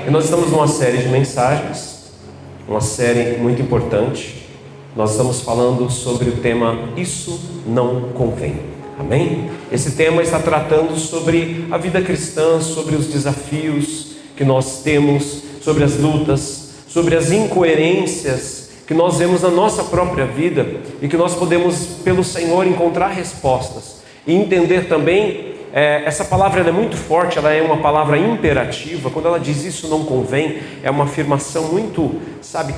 E nós estamos numa série de mensagens, uma série muito importante. Nós estamos falando sobre o tema Isso Não Convém. Amém? Esse tema está tratando sobre a vida cristã, sobre os desafios que nós temos, sobre as lutas, sobre as incoerências que nós vemos na nossa própria vida e que nós podemos, pelo Senhor, encontrar respostas e entender também. Essa palavra ela é muito forte, ela é uma palavra imperativa. Quando ela diz isso não convém, é uma afirmação muito,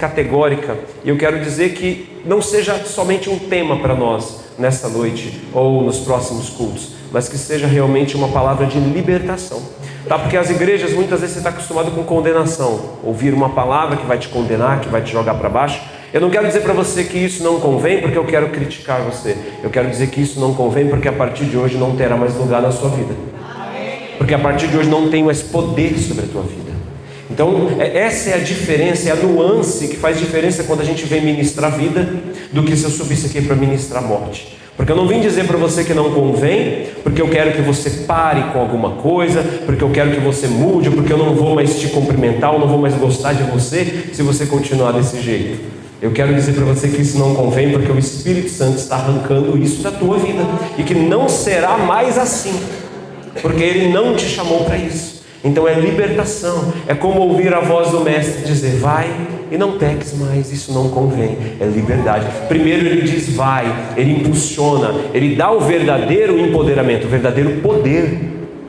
categórica. E eu quero dizer que não seja somente um tema para nós nesta noite ou nos próximos cultos, mas que seja realmente uma palavra de libertação, tá? Porque as igrejas, muitas vezes você está acostumado com condenação, ouvir uma palavra que vai te condenar, que vai te jogar para baixo. Eu não quero dizer para você que isso não convém porque eu quero criticar você. Eu quero dizer que isso não convém porque a partir de hoje não terá mais lugar na sua vida. Porque a partir de hoje não tem mais poder sobre a tua vida. Então essa é a diferença, é a nuance que faz diferença quando a gente vem ministrar vida, do que se eu subisse aqui para ministrar morte. Porque eu não vim dizer para você que não convém, porque eu quero que você pare com alguma coisa, porque eu quero que você mude, porque eu não vou mais te cumprimentar, eu não vou mais gostar de você se você continuar desse jeito. Eu quero dizer para você que isso não convém, porque o Espírito Santo está arrancando isso da tua vida, e que não será mais assim, porque Ele não te chamou para isso. Então é libertação, é como ouvir a voz do Mestre dizer: vai e não peques mais, isso não convém. É liberdade. Primeiro Ele diz vai, Ele impulsiona, Ele dá o verdadeiro empoderamento, o verdadeiro poder,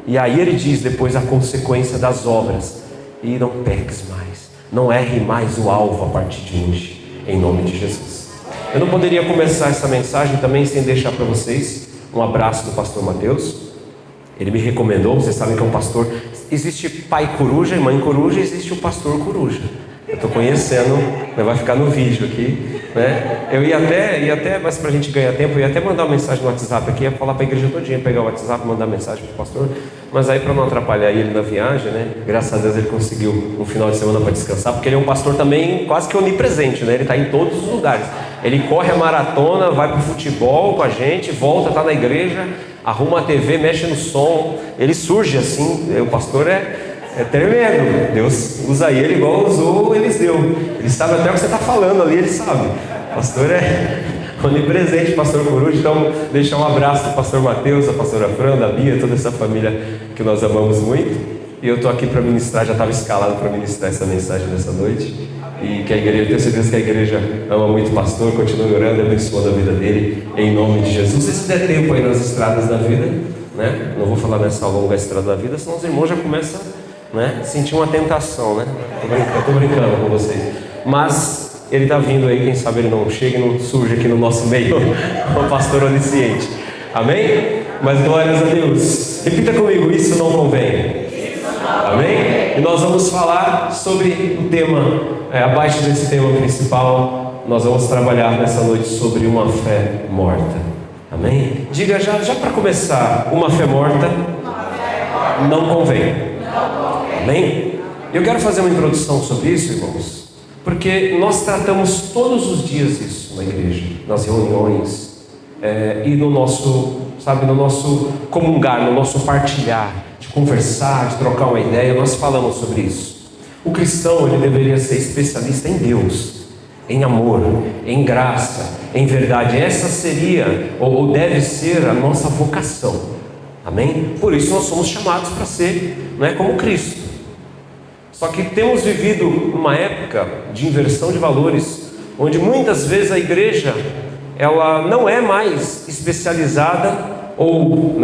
e aí Ele diz depois a consequência das obras: e não peques mais, não erre mais o alvo a partir de hoje, em nome de Jesus. Eu não poderia começar essa mensagem também sem deixar para vocês um abraço do pastor Mateus. Ele me recomendou, vocês sabem que é um pastor. Existe pai coruja e mãe coruja, existe o pastor coruja. Eu estou conhecendo, vai ficar no vídeo aqui, né? Eu ia até, mas para a gente ganhar tempo, eu ia até mandar uma mensagem no WhatsApp aqui, ia falar para a igreja todinha, pegar o WhatsApp, mandar mensagem para o pastor, mas aí para não atrapalhar ele na viagem, né? Graças a Deus ele conseguiu um final de semana para descansar, porque ele é um pastor também quase que onipresente, né? Ele está em todos os lugares. Ele corre a maratona, vai para o futebol com a gente, volta, está na igreja, arruma a TV, mexe no som, ele surge assim. O pastor é tremendo. Deus usa ele igual usou Eliseu. Ele sabe até o que você está falando ali, ele sabe. O pastor é onipresente, pastor Coruja. Então, deixar um abraço do pastor Mateus, a pastora Fran, da Bia, toda essa família que nós amamos muito. E eu estou aqui para ministrar, já estava escalado para ministrar essa mensagem nessa noite. E que a igreja, eu tenho certeza que a igreja ama muito o pastor, continue orando e abençoando a vida dele, em nome de Jesus. E se der tempo aí nas estradas da vida, né? Não vou falar nessa longa estrada da vida, senão os irmãos já começam, né, sentir uma tentação, né? Eu estou brincando com vocês. Mas ele está vindo aí, quem sabe ele não chega e não surge aqui no nosso meio, o pastor onisciente. Amém? Mas glórias a Deus. Repita comigo: isso não convém. Amém? E nós vamos falar sobre o tema, abaixo desse tema principal, nós vamos trabalhar nessa noite sobre uma fé morta. Amém? Diga já para começar: uma fé morta não convém. Amém? Eu quero fazer uma introdução sobre isso, irmãos, porque nós tratamos todos os dias isso na igreja, nas reuniões, e no nosso, no nosso comungar, no nosso partilhar, de conversar, de trocar uma ideia, nós falamos sobre isso. O cristão, ele deveria ser especialista em Deus, em amor, em graça, em verdade. Essa seria, ou deve ser, a nossa vocação. Amém? Por isso nós somos chamados para ser, como Cristo. Só que temos vivido uma época de inversão de valores, onde muitas vezes a igreja, ela não é mais especializada, ou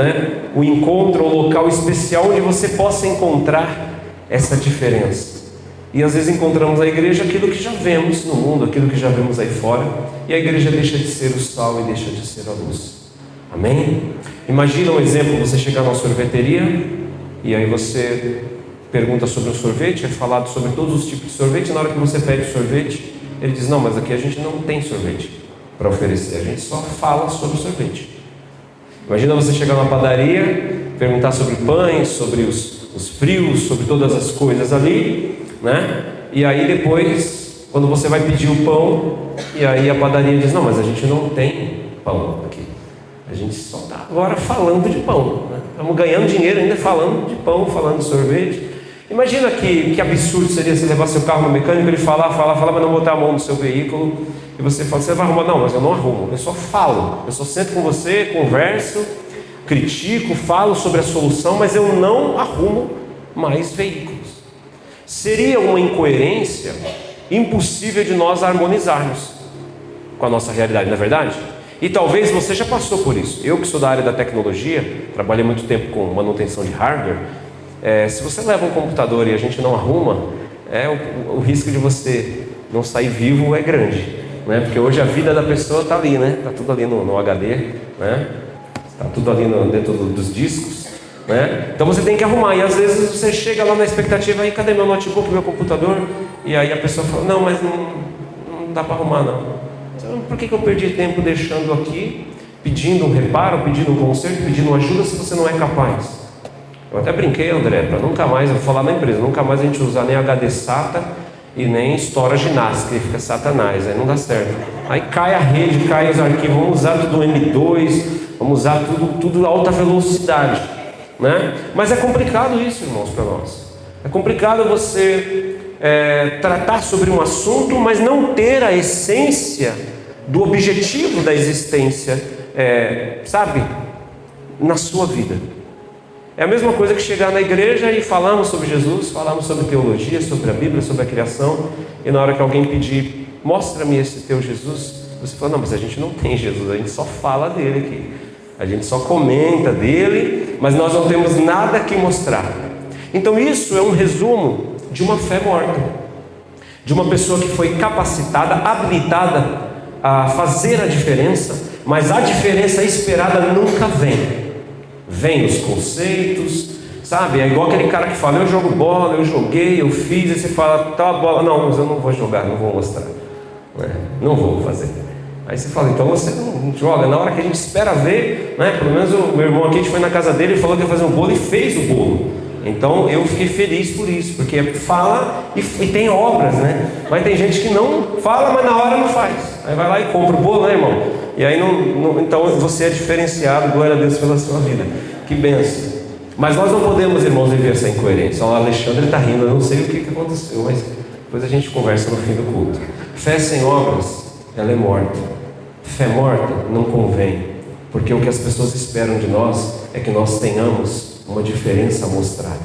o encontro, o local especial onde você possa encontrar essa diferença. E às vezes encontramos na igreja aquilo que já vemos no mundo, aquilo que já vemos aí fora, e a igreja deixa de ser o sal e deixa de ser a luz. Amém? Imagina um exemplo: você chegar numa sorveteria e aí você pergunta sobre o sorvete, é falado sobre todos os tipos de sorvete. Na hora que você pede o sorvete, ele diz: não, mas aqui a gente não tem sorvete para oferecer, a gente só fala sobre o sorvete. Imagina você chegar numa padaria, perguntar sobre pães, sobre os frios, sobre todas as coisas ali, e aí depois, quando você vai pedir o pão, e aí a padaria diz: não, mas a gente não tem pão aqui, a gente só está agora falando de pão, Estamos ganhando dinheiro ainda falando de pão, falando de sorvete. Imagina que absurdo seria você levar seu carro no mecânico, ele falar, mas não botar a mão no seu veículo, e você fala, você vai arrumar? Não, mas eu não arrumo, eu só falo, eu só sento com você, converso, critico, falo sobre a solução, mas eu não arrumo mais veículos. Seria uma incoerência impossível de nós harmonizarmos com a nossa realidade, não é verdade? E talvez você já passou por isso. Eu que sou da área da tecnologia, trabalhei muito tempo com manutenção de hardware. Se você leva um computador e a gente não arruma, o risco de você não sair vivo é grande, né? Porque hoje a vida da pessoa está ali, né? Está tudo ali no HD, né? Está tudo ali dentro dos discos, né? Então você tem que arrumar. E às vezes você chega lá na expectativa, aí cadê meu notebook, meu computador? E aí a pessoa fala, não, mas não dá para arrumar não. Então por que eu perdi tempo deixando aqui, pedindo um reparo, pedindo um conserto, pedindo uma ajuda, se você não é capaz? Eu até brinquei, André, para nunca mais, eu vou falar na empresa, nunca mais a gente usar nem HD SATA e nem Storage ginástica, e fica satanás, aí não dá certo. Aí cai a rede, cai os arquivos, vamos usar tudo M2, vamos usar tudo alta velocidade, né? Mas é complicado isso, irmãos, para nós. É complicado você tratar sobre um assunto, mas não ter a essência do objetivo da existência, sabe, na sua vida. É a mesma coisa que chegar na igreja e falarmos sobre Jesus, falarmos sobre teologia, sobre a Bíblia, sobre a criação, e na hora que alguém pedir, mostra-me esse teu Jesus, você fala, não, mas a gente não tem Jesus, a gente só fala dele aqui, a gente só comenta dele, mas nós não temos nada que mostrar. Então isso é um resumo de uma fé morta, de uma pessoa que foi capacitada, habilitada a fazer a diferença, mas a diferença esperada nunca vem. Vem os conceitos, sabe? É igual aquele cara que fala, eu jogo bola, eu joguei, eu fiz, e você fala, tá a bola, não, mas eu não vou jogar, não vou mostrar, não vou fazer. Aí você fala, então você não joga. Na hora que a gente espera ver, né? Pelo menos o meu irmão aqui, a gente foi na casa dele, ele falou que ia fazer um bolo e fez o bolo. Então eu fiquei feliz por isso, porque fala e tem obras, né? Mas tem gente que não fala, mas na hora não faz. Aí vai lá e compra o bolo, né, irmão? E aí então você é diferenciado, glória a Deus pela sua vida. Que bênção. Mas nós não podemos, irmãos, viver essa incoerência. O Alexandre está rindo, eu não sei o que aconteceu, mas depois a gente conversa no fim do culto. Fé sem obras, ela é morta. Fé morta não convém, porque o que as pessoas esperam de nós é que nós tenhamos uma diferença a mostrar.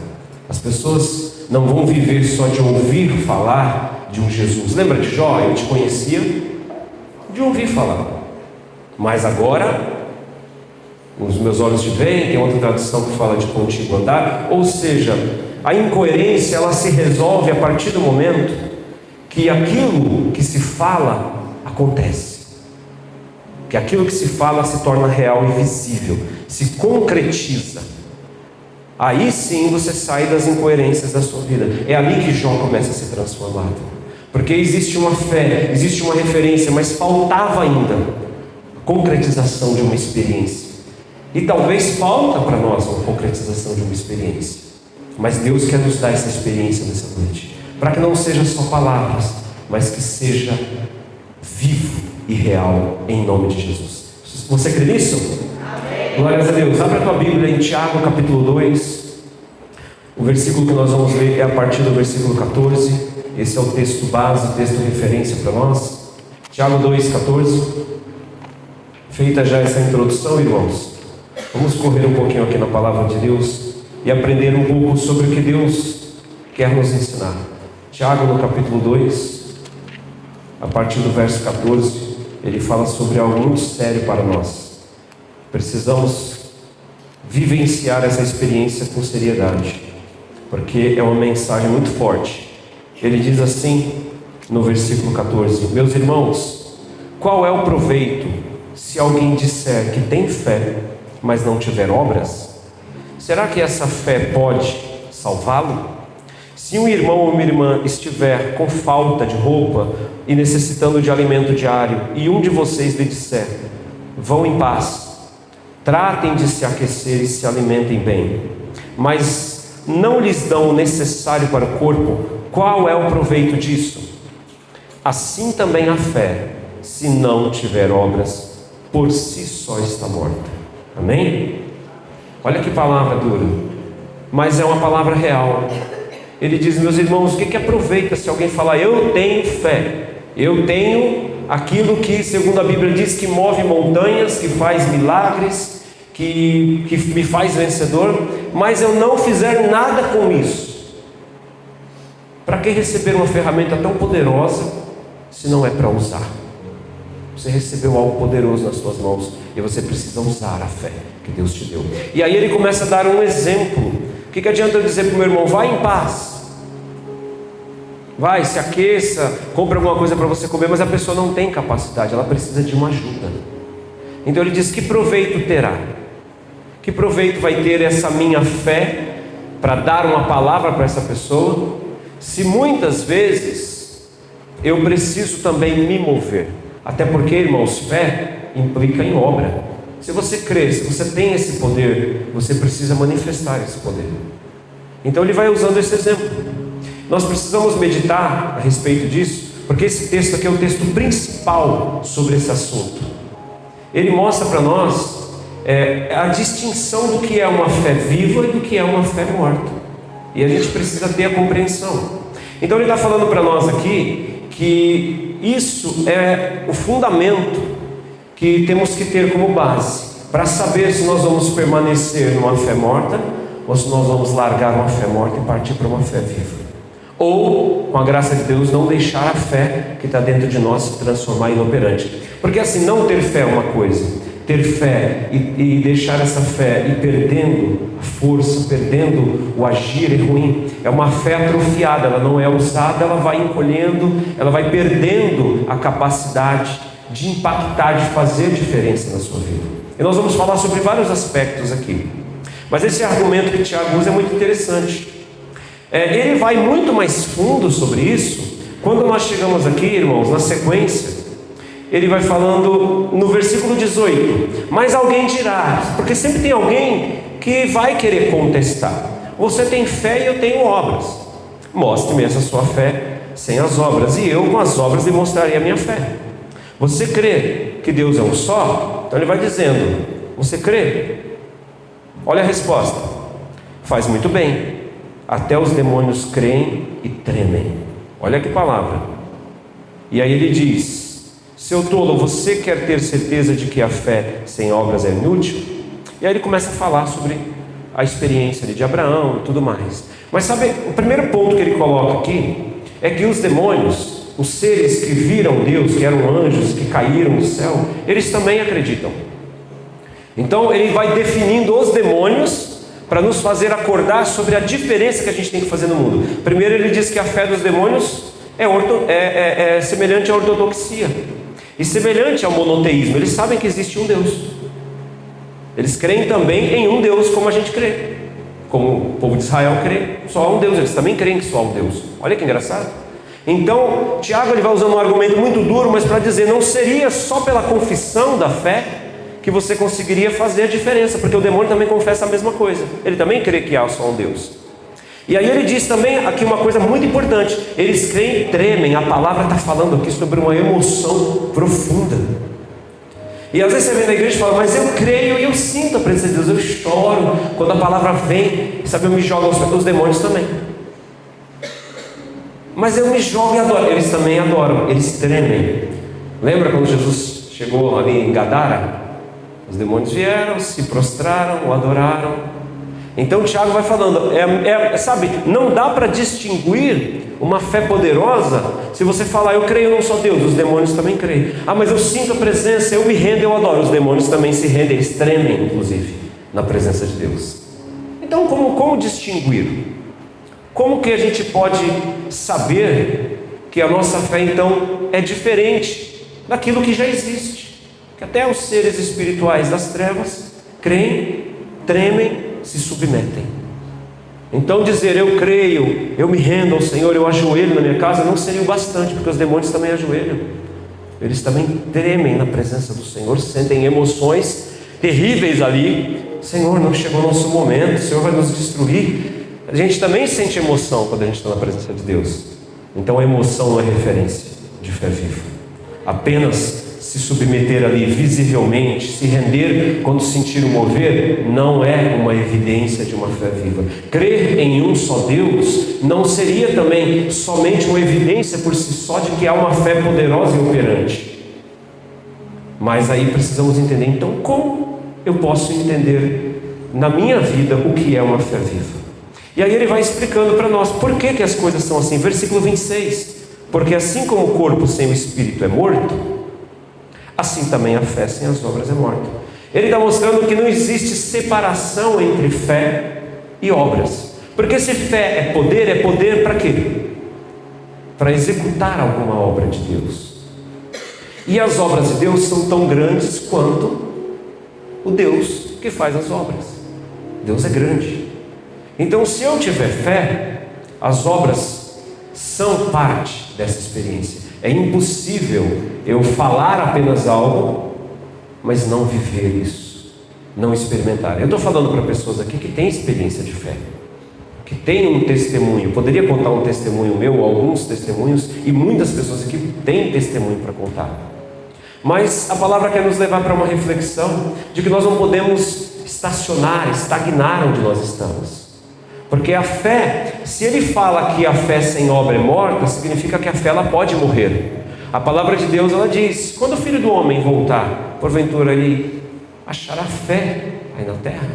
As pessoas não vão viver só de ouvir falar de um Jesus. Lembra de Jó? Eu te conhecia de ouvir falar, mas agora os meus olhos te veem. Tem outra tradução que fala de contigo andar. Ou seja, a incoerência ela se resolve a partir do momento que aquilo que se fala acontece, que aquilo que se fala se torna real e visível, se concretiza. Aí sim você sai das incoerências da sua vida. É ali que Jó começa a ser transformado, porque existe uma fé, existe uma referência, mas faltava ainda a concretização de uma experiência. E talvez falta para nós uma concretização de uma experiência, mas Deus quer nos dar essa experiência nessa noite, para que não seja só palavras, mas que seja vivo e real, em nome de Jesus. Você crê nisso? Glórias a Deus. Abra a tua Bíblia em Tiago capítulo 2. O versículo que nós vamos ler é a partir do versículo 14. Esse é o texto base, o texto referência para nós. Tiago 2,14. Feita já essa introdução, irmãos, vamos correr um pouquinho aqui na palavra de Deus e aprender um pouco sobre o que Deus quer nos ensinar. Tiago no capítulo 2, a partir do verso 14, ele fala sobre algo muito sério para nós. Precisamos vivenciar essa experiência com seriedade, porque é uma mensagem muito forte. Ele diz assim no versículo 14: meus irmãos, qual é o proveito se alguém disser que tem fé, mas não tiver obras? Será que essa fé pode salvá-lo? Se um irmão ou uma irmã estiver com falta de roupa e necessitando de alimento diário, e um de vocês lhe disser, vão em paz, tratem de se aquecer e se alimentem bem, mas não lhes dão o necessário para o corpo, qual é o proveito disso? Assim também a fé, se não tiver obras, por si só está morta. Amém? Olha que palavra dura, mas é uma palavra real. Ele diz: meus irmãos, o que aproveita se alguém falar, eu tenho fé, eu tenho aquilo que, segundo a Bíblia diz, que move montanhas, que faz milagres, que me faz vencedor, mas eu não fizer nada com isso? Para que receber uma ferramenta tão poderosa se não é para usar? Você recebeu algo poderoso nas suas mãos e você precisa usar a fé que Deus te deu. E aí ele começa a dar um exemplo. O que adianta eu dizer para o meu irmão, vai em paz, vai, se aqueça, compre alguma coisa para você comer, mas a pessoa não tem capacidade, ela precisa de uma ajuda. Então ele diz: que proveito terá? Que proveito vai ter essa minha fé para dar uma palavra para essa pessoa, se muitas vezes eu preciso também me mover? Até porque, irmãos, fé implica em obra. Se você crê, se você tem esse poder, você precisa manifestar esse poder. Então ele vai usando esse exemplo. Nós precisamos meditar a respeito disso, porque esse texto aqui é o texto principal sobre esse assunto. Ele mostra para nós a distinção do que é uma fé viva e do que é uma fé morta. E a gente precisa ter a compreensão. Então ele está falando para nós aqui que isso é o fundamento que temos que ter como base para saber se nós vamos permanecer numa fé morta ou se nós vamos largar uma fé morta e partir para uma fé viva, ou, com a graça de Deus, não deixar a fé que está dentro de nós se transformar em inoperante. Porque assim, não ter fé é uma coisa, ter fé e deixar essa fé ir perdendo a força, perdendo o agir é ruim. É uma fé atrofiada, ela não é usada, ela vai encolhendo, ela vai perdendo a capacidade de impactar, de fazer diferença na sua vida. E nós vamos falar sobre vários aspectos aqui, mas esse argumento que Tiago usa é muito interessante. Ele vai muito mais fundo sobre isso quando nós chegamos aqui, irmãos, na sequência. Ele vai falando no versículo 18: mas alguém dirá, porque sempre tem alguém que vai querer contestar: você tem fé e eu tenho obras, mostre-me essa sua fé sem as obras, e eu com as obras demonstrarei a minha fé. Você crê que Deus é um só? Então ele vai dizendo: você crê? Olha a resposta: faz muito bem, até os demônios creem e tremem. Olha que palavra. E aí ele diz: seu tolo, você quer ter certeza de que a fé sem obras é inútil? E aí ele começa a falar sobre a experiência de Abraão e tudo mais. Mas sabe, o primeiro ponto que ele coloca aqui é que os demônios, os seres que viram Deus, que eram anjos, que caíram do céu, eles também acreditam. Então ele vai definindo os demônios para nos fazer acordar sobre a diferença que a gente tem que fazer no mundo. Primeiro ele diz que a fé dos demônios é semelhante à ortodoxia e semelhante ao monoteísmo. Eles sabem que existe um Deus, eles creem também em um Deus como a gente crê, como o povo de Israel crê, só há um Deus, eles também creem que só há um Deus. Olha que engraçado. Então Tiago ele vai usando um argumento muito duro, mas para dizer: não seria só pela confissão da fé que você conseguiria fazer a diferença, porque o demônio também confessa a mesma coisa, ele também crê que há só um Deus. E aí ele diz também aqui uma coisa muito importante: eles creem e tremem. A palavra está falando aqui sobre uma emoção profunda. E às vezes você vem na igreja e fala: mas eu creio e eu sinto a presença de Deus, eu choro quando a palavra vem, sabe, eu me jogo aos pés. Os demônios também. Mas eu me jogo e adoro. Eles também adoram, eles tremem. Lembra quando Jesus chegou ali em Gadara? Os demônios vieram, se prostraram, o adoraram. Então Tiago vai falando, sabe, não dá para distinguir uma fé poderosa se você falar: eu creio num só Deus. Os demônios também creem. Ah, mas eu sinto a presença, eu me rendo, eu adoro. Os demônios também se rendem, eles tremem inclusive na presença de Deus. Então como distinguir? Como que a gente pode saber que a nossa fé então é diferente daquilo que já existe? Que até os seres espirituais das trevas creem, tremem, se submetem. Então dizer: eu creio, eu me rendo ao Senhor, eu ajoelho na minha casa, não seria o bastante, porque os demônios também ajoelham. Eles também tremem na presença do Senhor, sentem emoções terríveis ali. Senhor, não chegou o nosso momento, o Senhor vai nos destruir. A gente também sente emoção quando a gente está na presença de Deus. Então a emoção não é referência de fé viva. Apenas se submeter ali visivelmente, se render quando sentir o mover, não é uma evidência de uma fé viva. Crer em um só Deus não seria também somente uma evidência por si só de que há uma fé poderosa e operante. Mas aí precisamos entender, então, como eu posso entender na minha vida o que é uma fé viva? E aí ele vai explicando para nós por que as coisas são assim. Versículo 26. Porque assim como o corpo sem o espírito é morto, assim também a fé sem as obras é morta. Ele está mostrando que não existe separação entre fé e obras. Porque se fé é poder para quê? Para executar alguma obra de Deus. E as obras de Deus são tão grandes quanto o Deus que faz as obras. Deus é grande. Então, se eu tiver fé, as obras são parte dessa experiência. É impossível eu falar apenas algo, mas não viver isso, não experimentar. Eu estou falando para pessoas aqui que têm experiência de fé, que têm um testemunho. Eu poderia contar um testemunho meu, alguns testemunhos, e muitas pessoas aqui têm testemunho para contar. Mas a palavra quer nos levar para uma reflexão de que nós não podemos estagnar onde nós estamos. Porque a fé, se ele fala que a fé sem obra é morta, significa que a fé ela pode morrer. A palavra de Deus ela diz: quando o Filho do Homem voltar, porventura ele achará fé aí na terra.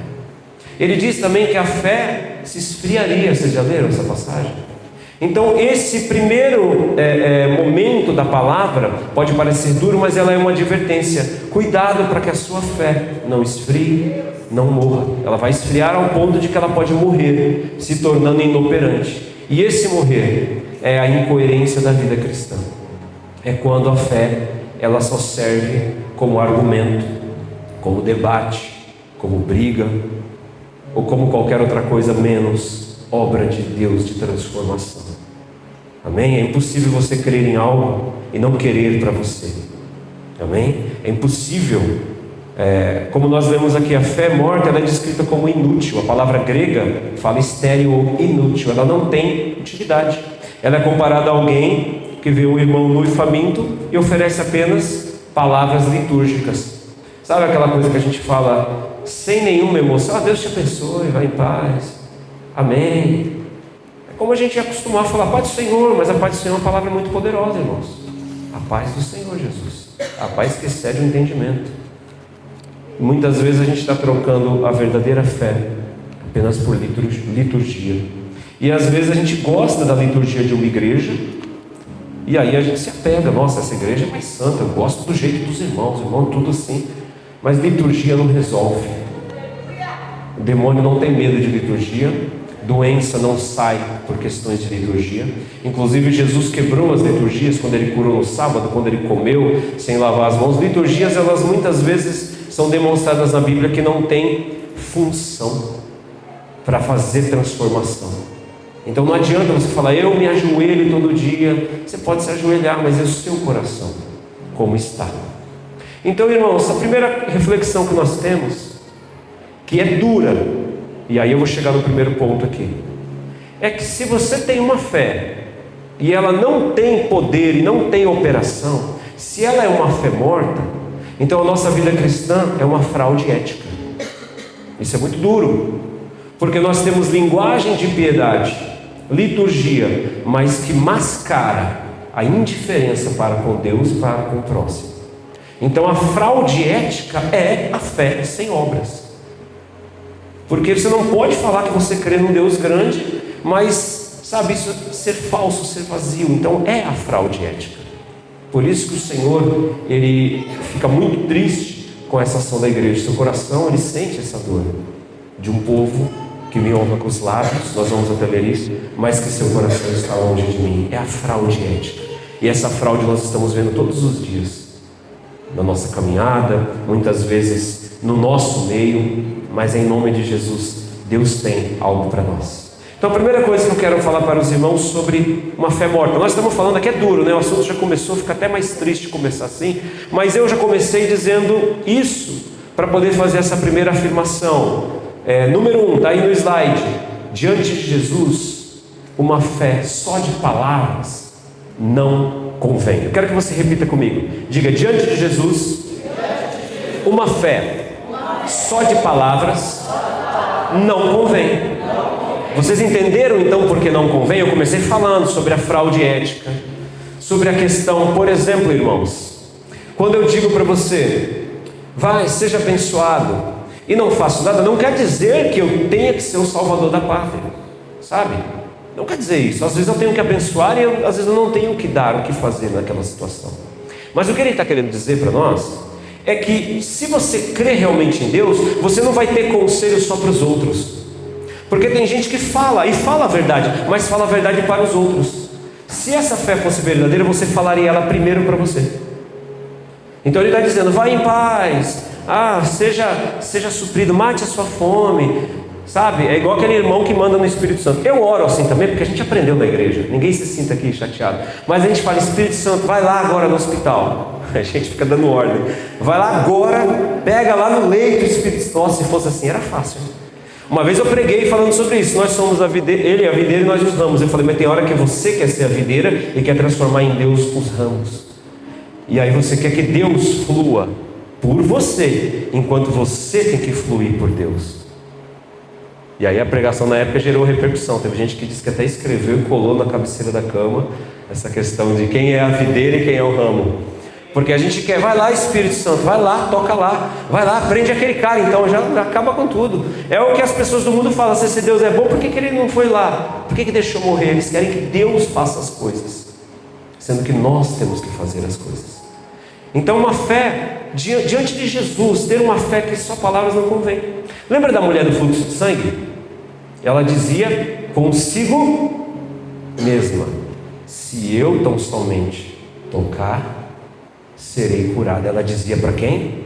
Ele diz também que a fé se esfriaria. Vocês já leram essa passagem? Então esse primeiro momento da palavra pode parecer duro, mas ela é uma advertência. Cuidado para que a sua fé não esfrie, não morra. Ela vai esfriar ao ponto de que ela pode morrer, se tornando inoperante. E esse morrer é a incoerência da vida cristã. É quando a fé ela só serve como argumento, como debate, como briga, ou como qualquer outra coisa menos obra de Deus de transformação. Amém? É impossível você crer em algo e não querer para você. Amém? É impossível. Como nós lemos aqui, a fé morta ela é descrita como inútil. A palavra grega fala estéril ou inútil. Ela não tem utilidade. Ela é comparada a alguém que vê um irmão nu e faminto e oferece apenas palavras litúrgicas. Sabe aquela coisa que a gente fala sem nenhuma emoção? Deus te abençoe, vai em paz, amém. É como a gente acostumar a falar paz do Senhor, mas a paz do Senhor é uma palavra muito poderosa, irmãos. A paz do Senhor Jesus, a paz que excede o entendimento. Muitas vezes a gente está trocando a verdadeira fé apenas por liturgia. E às vezes a gente gosta da liturgia de uma igreja, e aí a gente se apega: nossa, essa igreja é mais santa, eu gosto do jeito dos irmãos, tudo assim. Mas liturgia não resolve. O demônio não tem medo de liturgia, doença não sai por questões de liturgia. Inclusive Jesus quebrou as liturgias quando ele curou no sábado, quando ele comeu sem lavar as mãos. Liturgias, elas muitas vezes são demonstradas na Bíblia que não têm função para fazer transformação. Então não adianta você falar: eu me ajoelho todo dia. Você pode se ajoelhar, mas é o seu coração como está. Então, irmãos, a primeira reflexão que nós temos, que é dura, e aí eu vou chegar no primeiro ponto aqui, é que se você tem uma fé e ela não tem poder e não tem operação, se ela é uma fé morta, então a nossa vida cristã é uma fraude ética. Isso é muito duro, porque nós temos linguagem de piedade, liturgia, mas que mascara a indiferença para com Deus e para com o próximo. Então a fraude ética é a fé sem obras. Porque você não pode falar que você crê num Deus grande, mas sabe, isso ser falso, ser vazio. Então é a fraude ética. Por isso que o Senhor, ele fica muito triste com essa ação da igreja. Seu coração, ele sente essa dor de um povo que me honra com os lábios, nós vamos até ler isso, mas que seu coração está longe de mim. É a fraude ética. E essa fraude nós estamos vendo todos os dias na nossa caminhada, muitas vezes no nosso meio, mas em nome de Jesus, Deus tem algo para nós. Então a primeira coisa que eu quero falar para os irmãos sobre uma fé morta. Nós estamos falando aqui, é duro, né? O assunto já começou, fica até mais triste começar assim, mas eu já comecei dizendo isso para poder fazer essa primeira afirmação. Número 1, está aí no slide. Diante de Jesus, uma fé só de palavras não convém. Eu quero que você repita comigo. Diga: diante de Jesus, uma fé só de palavras não convém. Vocês entenderam então por que não convém? Eu comecei falando sobre a fraude ética, sobre a questão, por exemplo, irmãos, quando eu digo para você, vai, seja abençoado, e não faço nada, não quer dizer que eu tenha que ser o salvador da pátria, sabe? Não quer dizer isso. Às vezes eu tenho que abençoar e às vezes eu não tenho o que dar, o que fazer naquela situação. Mas o que ele está querendo dizer para nós é que se você crê realmente em Deus, você não vai ter conselho só para os outros. Porque tem gente que fala, e fala a verdade, mas fala a verdade para os outros. Se essa fé fosse verdadeira, você falaria ela primeiro para você. Então ele está dizendo: vai em paz, seja suprido, mate a sua fome, sabe? É igual aquele irmão que manda no Espírito Santo. Eu oro assim também, porque a gente aprendeu na igreja. Ninguém se sinta aqui chateado. Mas a gente fala: Espírito Santo, vai lá agora no hospital. A gente fica dando ordem. Vai lá agora, pega lá no leito o Espírito Santo. Nossa, se fosse assim era fácil. Uma vez eu preguei falando sobre isso. Nós somos a videira, ele é a videira e nós os ramos. Eu falei: mas tem hora que você quer ser a videira e quer transformar em Deus os ramos. E aí você quer que Deus flua por você, enquanto você tem que fluir por Deus. E aí a pregação na época gerou repercussão. Teve gente que disse que até escreveu e colou na cabeceira da cama essa questão de quem é a videira e quem é o ramo. Porque a gente quer: vai lá Espírito Santo, vai lá, toca lá, vai lá, prende aquele cara, então já acaba com tudo. É o que as pessoas do mundo falam: se esse Deus é bom, por que ele não foi lá? Por que deixou morrer? Eles querem que Deus faça as coisas, sendo que nós temos que fazer as coisas. Então uma fé, diante de Jesus, ter uma fé que só palavras não convém. Lembra da mulher do fluxo de sangue? Ela dizia consigo mesma: se eu tão somente tocar, serei curada. Ela dizia para quem?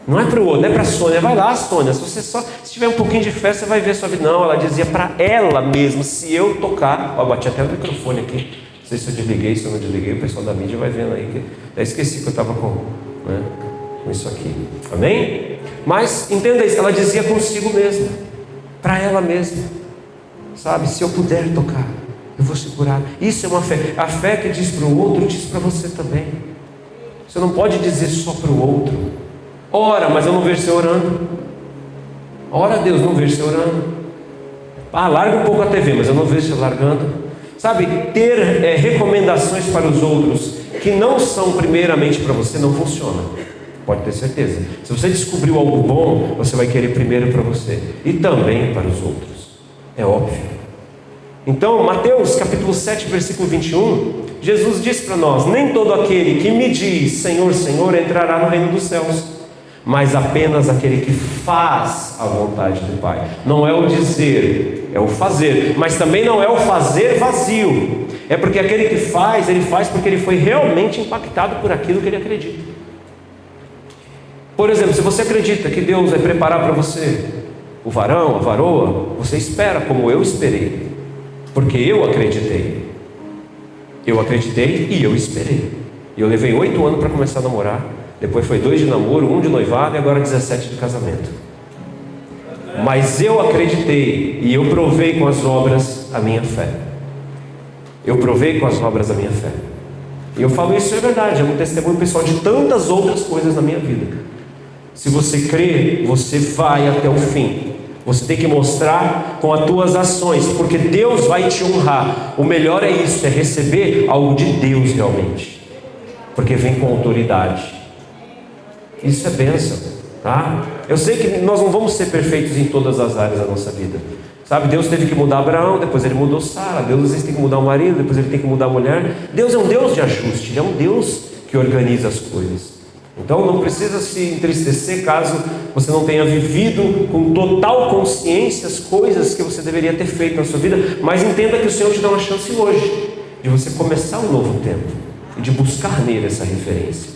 Não é para o outro, não é para a Sônia. Vai lá, Sônia, se tiver um pouquinho de fé, você vai ver sua vida. Não, ela dizia para ela mesma: se eu tocar. Ó, bati até o microfone aqui. Não sei se eu desliguei, se eu não desliguei. O pessoal da mídia vai vendo aí que eu esqueci que eu estava com isso aqui. Amém? Mas entenda isso, ela dizia consigo mesma, para ela mesma, sabe? Se eu puder tocar, eu vou ser curada. Isso é uma fé. A fé que diz para o outro, diz para você também. Você não pode dizer só para o outro: ora, mas eu não vejo você orando. Ora a Deus, não vejo você orando. Larga um pouco a TV, mas eu não vejo você largando. Sabe, ter recomendações para os outros que não são primeiramente para você não funciona. Pode ter certeza. Se você descobriu algo bom, você vai querer primeiro para você e também para os outros. É óbvio. Então, Mateus capítulo 7, versículo 21, Jesus diz para nós: nem todo aquele que me diz Senhor, Senhor entrará no reino dos céus, mas apenas aquele que faz a vontade do Pai. Não é o dizer, é o fazer. Mas também não é o fazer vazio. É porque aquele que faz, ele faz porque ele foi realmente impactado por aquilo que ele acredita. Por exemplo, se você acredita que Deus vai preparar para você o varão, a varoa, você espera como eu esperei. Porque eu acreditei. Eu acreditei e eu esperei. E eu levei 8 anos para começar a namorar. Depois foi 2 de namoro, 1 de noivado e agora 17 de casamento. Mas eu acreditei e eu provei com as obras a minha fé. Eu provei com as obras a minha fé. E eu falo isso, é verdade, é um testemunho pessoal de tantas outras coisas na minha vida. Se você crê, você vai até o fim. Você tem que mostrar com as tuas ações, porque Deus vai te honrar. O melhor é isso, é receber algo de Deus realmente, porque vem com autoridade. Isso é bênção, tá? Eu sei que nós não vamos ser perfeitos em todas as áreas da nossa vida, sabe? Deus teve que mudar Abraão, depois ele mudou Sara. Deus às vezes tem que mudar o marido, depois ele tem que mudar a mulher. Deus é um Deus de ajuste, Ele é um Deus que organiza as coisas. Então não precisa se entristecer caso você não tenha vivido com total consciência as coisas que você deveria ter feito na sua vida. Mas entenda que o Senhor te dá uma chance hoje de você começar um novo tempo e de buscar nele essa referência.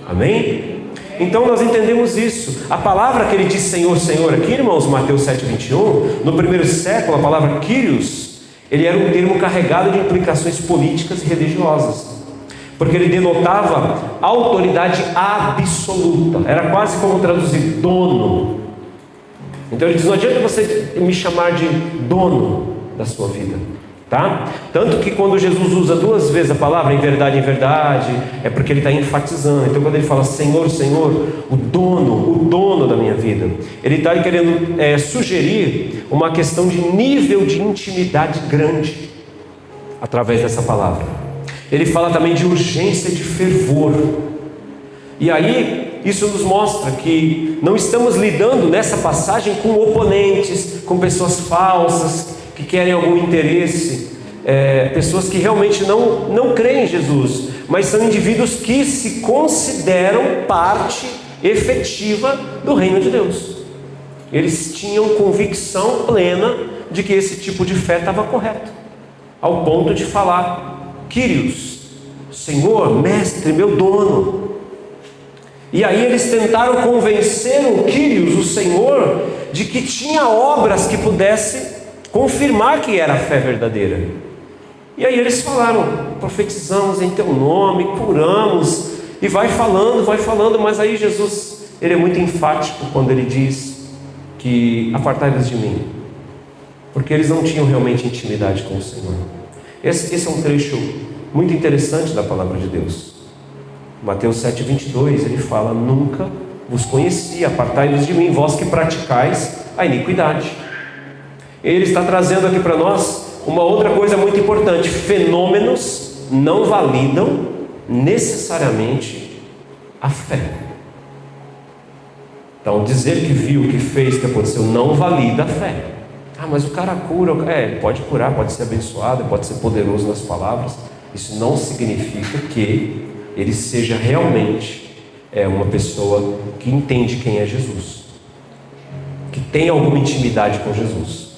Amém? Então nós entendemos isso. A palavra que ele diz Senhor, Senhor aqui, irmãos, Mateus 7,21, no primeiro século a palavra Kyrios, ele era um termo carregado de implicações políticas e religiosas, porque ele denotava autoridade absoluta. Era quase como traduzir dono. Então ele diz: não adianta você me chamar de dono da sua vida, Tá? Tanto que quando Jesus usa 2 vezes a palavra em verdade, é porque ele está enfatizando. Então quando ele fala Senhor, Senhor, o dono da minha vida, ele está querendo sugerir uma questão de nível de intimidade grande através dessa palavra. Ele fala também de urgência, de fervor. E aí isso nos mostra que não estamos lidando nessa passagem com oponentes, com pessoas falsas que querem algum interesse, pessoas que realmente não creem em Jesus, mas são indivíduos que se consideram parte efetiva do reino de Deus. Eles tinham convicção plena de que esse tipo de fé estava correto, ao ponto de falar Kyrios, Senhor, Mestre, meu dono. E aí eles tentaram convencer o Kyrios, o Senhor, de que tinha obras que pudesse confirmar que era a fé verdadeira. E aí eles falaram, profetizamos em teu nome, curamos, e vai falando, mas aí Jesus, ele é muito enfático quando ele diz que apartai-vos de mim, porque eles não tinham realmente intimidade com o Senhor. Esse é um trecho muito interessante da palavra de Deus. Mateus 7,22, ele fala, nunca vos conheci, apartai-vos de mim, vós que praticais a iniquidade. Ele está trazendo aqui para nós uma outra coisa muito importante: fenômenos não validam necessariamente a fé. Então dizer que viu, que fez, que aconteceu, não valida a fé. Mas o cara cura, ele pode curar, pode ser abençoado, pode ser poderoso nas palavras. Isso não significa que ele seja realmente uma pessoa que entende quem é Jesus, que tem alguma intimidade com Jesus.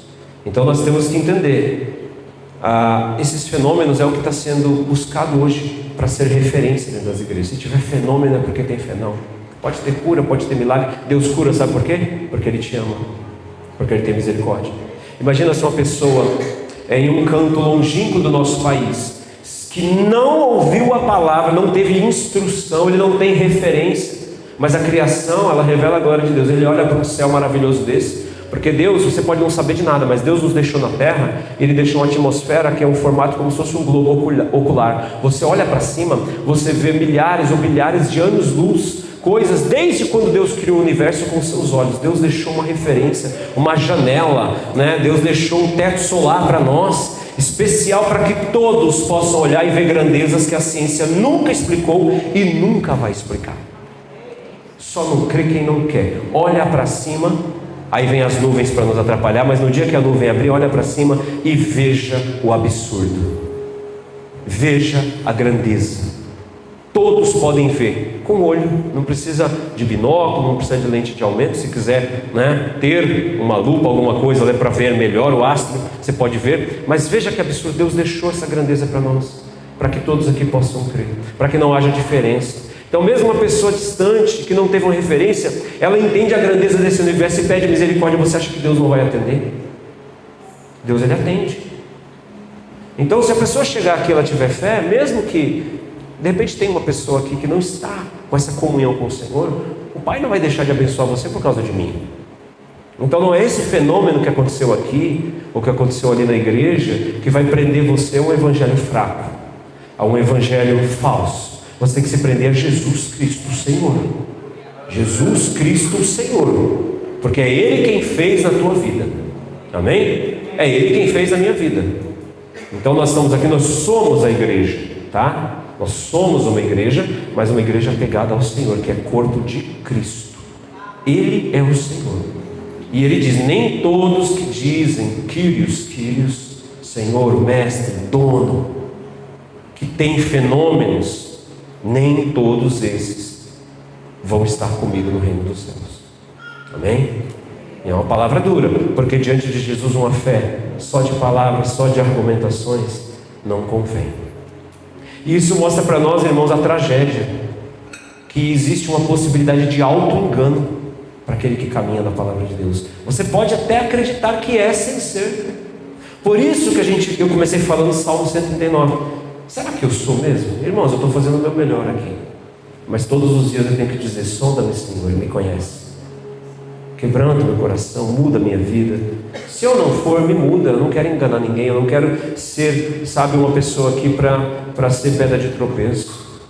Então nós temos que entender, esses fenômenos é o que está sendo buscado hoje para ser referência dentro das igrejas. Se tiver fenômeno é porque tem fé. Não, pode ter cura, pode ter milagre. Deus cura, sabe por quê? Porque Ele te ama, porque Ele tem misericórdia. Imagina se uma pessoa em um canto longínquo do nosso país, que não ouviu a palavra, não teve instrução, ele não tem referência, mas a criação, ela revela a glória de Deus. Ele olha para um céu maravilhoso desse, porque Deus, você pode não saber de nada, mas Deus nos deixou na terra, Ele deixou uma atmosfera que é um formato como se fosse um globo ocular. Você olha para cima, você vê milhares ou bilhares de anos-luz, coisas desde quando Deus criou o universo com seus olhos. Deus deixou uma referência, uma janela, né? Deus deixou um teto solar para nós, especial para que todos possam olhar e ver grandezas que a ciência nunca explicou e nunca vai explicar. Só não crê quem não quer. Olha para cima. Aí vem as nuvens para nos atrapalhar, mas no dia que a nuvem abrir, olha para cima e veja o absurdo. Veja a grandeza. Todos podem ver com o olho, não precisa de binóculo, não precisa de lente de aumento. Se quiser, ter uma lupa, alguma coisa para ver melhor o astro, você pode ver. Mas veja que absurdo, Deus deixou essa grandeza para nós, para que todos aqui possam crer, para que não haja diferença. Então mesmo uma pessoa distante, que não teve uma referência, ela entende a grandeza desse universo e pede misericórdia. Você acha que Deus não vai atender? Deus, Ele atende. Então se a pessoa chegar aqui e ela tiver fé, mesmo que de repente tem uma pessoa aqui que não está com essa comunhão com o Senhor, o Pai não vai deixar de abençoar você por causa de mim. Então não é esse fenômeno que aconteceu aqui, ou que aconteceu ali na igreja, que vai prender você a um evangelho fraco, a um evangelho falso. Você tem que se prender a Jesus Cristo, o Senhor. Jesus Cristo, o Senhor. Porque é Ele quem fez na tua vida. Amém? É Ele quem fez na minha vida. Então nós estamos aqui, nós somos a igreja, tá? Nós somos uma igreja, mas uma igreja apegada ao Senhor, que é corpo de Cristo. Ele é o Senhor. E Ele diz, nem todos que dizem Kyrios, Senhor, Mestre, Dono, que tem fenômenos, nem todos esses vão estar comigo no reino dos céus. Amém? E é uma palavra dura, porque diante de Jesus uma fé só de palavras, só de argumentações não convém. E isso mostra para nós, irmãos, a tragédia, que existe uma possibilidade de auto-engano para aquele que caminha na palavra de Deus. Você pode até acreditar que é sem ser. Por isso que eu comecei falando Salmo 139. Será que eu sou mesmo? Irmãos, eu estou fazendo o meu melhor aqui, mas todos os dias eu tenho que dizer, sonda-me, Senhor, e me conhece. Quebranta meu coração, muda a minha vida. Se eu não for, me muda. Eu não quero enganar ninguém. Eu não quero ser, sabe, uma pessoa aqui para ser pedra de tropeço.